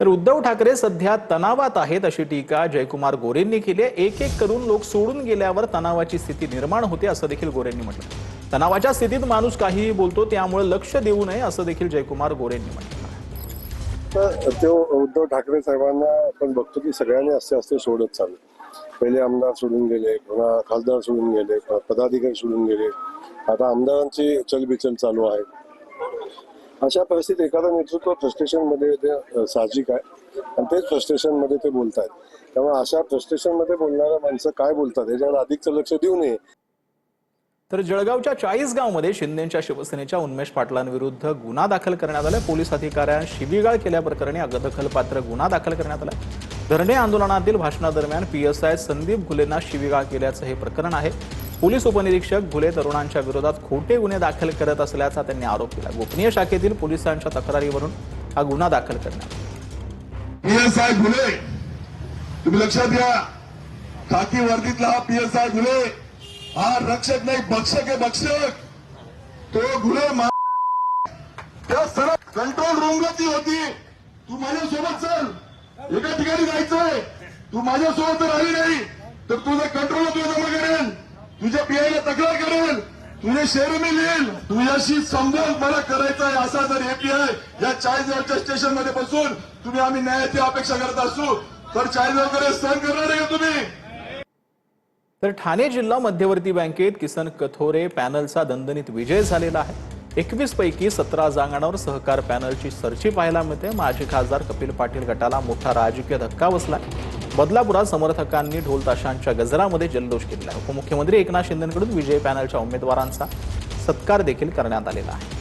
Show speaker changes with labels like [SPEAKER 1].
[SPEAKER 1] तर उद्धव ठाकरे सध्या तणावात आहेत अशी टीका जयकुमार गोरेंनी केली आहे। एक एक करून लोक सोडून गेल्यावर तणावाची स्थिती निर्माण होते असं देखील गोरेंनी म्हटलं। तणावाच्या स्थितीत माणूस काहीही बोलतो, त्यामुळे लक्ष देऊ नये असं देखील जयकुमार गोरेंनी म्हटलं।
[SPEAKER 2] तो उद्धव ठाकरे साहेबांना आपण बघतो की सगळ्यांनी असे असे सोडत चालले। पहिले आमदार सोडून गेले, पुन्हा खासदार सोडून गेले, पदाधिकारी सोडून गेले, आता आमदारांची चलबिचल चालू आहे। अशा परिस्थितीत एखादा नेतृत्व फ्रस्ट्रेशन मध्ये ते साहजिक आहे आणि तेच फ्रस्ट्रेशन मध्ये ते बोलतात। त्यामुळे अशा फ्रस्ट्रेशन मध्ये बोलणाऱ्या माणसं काय बोलतात याच्यावर अधिकचं लक्ष देऊ नये।
[SPEAKER 1] तर जळगावच्या 40 गावमध्ये शिंदेच्या शिवसेनेच्या उन्मेष पाटलांविरुद्ध गुन्हा दाखल करण्यात आला। पोलीस अधिकाऱ्यांनी शिवीगाळ केल्याप्रकरणी अदखलपात्र गुन्हा दाखल करण्यात आला। धरणे आंदोलनातील भाषणादरम्यान पीएसआय संदीप घुलेंना शिवीगाळ केल्याचं हे प्रकरण आहे। पोलीस उपनिरीक्षक घुले तरुणांच्या विरोधात खोटे गुन्हे दाखल करत असल्याचा त्यांनी आरोप केला। गोपनीय शाखेतील पोलिसांच्या तक्रारीवरून हा गुन्हा दाखल करण्यात आला।
[SPEAKER 3] पीएसआय घुले, तुम्ही लक्षात घ्या, खाकी वर्दीतला हा पीएसआय घुले हा रक्षक नाही, भक्षक आहे, भक्षक। तो घुले त्या सरळ कंट्रोल रूमला ती होती। तू माझ्यासोबत चल, एका ठिकाणी जायचंय, तू माझ्यासोबत जर आली नाही तर तुझं कंट्रोल तुझं जमा करेल, तुझ्या पीआयला तक्रार करेल, तुझे शेअर मी लिहिल, तुझ्याशी संवाद मला करायचा आहे। असा जर एपीआय या 40 स्टेशन मध्ये बसून तुम्ही आम्ही न्यायाची अपेक्षा करत असू तर 40 सहन करणार आहे का तुम्ही?
[SPEAKER 1] तर ठाणे जिल्हा मध्यवर्ती बँकेत किसन कथोरे पॅनलचा दणदणीत विजय झालेला आहे। 21 पैकी 17 जागांवर सहकार पॅनलची सरशी पाहायला मिळते। माजी खासदार कपिल पाटील गटाला मोठा राजकीय धक्का बसला। बदलापुरात समर्थकांनी ढोल ताशांच्या गजरामध्ये जल्लोष केला। उपमुख्यमंत्री एकनाथ शिंदेकडून विजय पॅनलच्या उमेदवारांचा सत्कार देखील करण्यात आलेला आहे।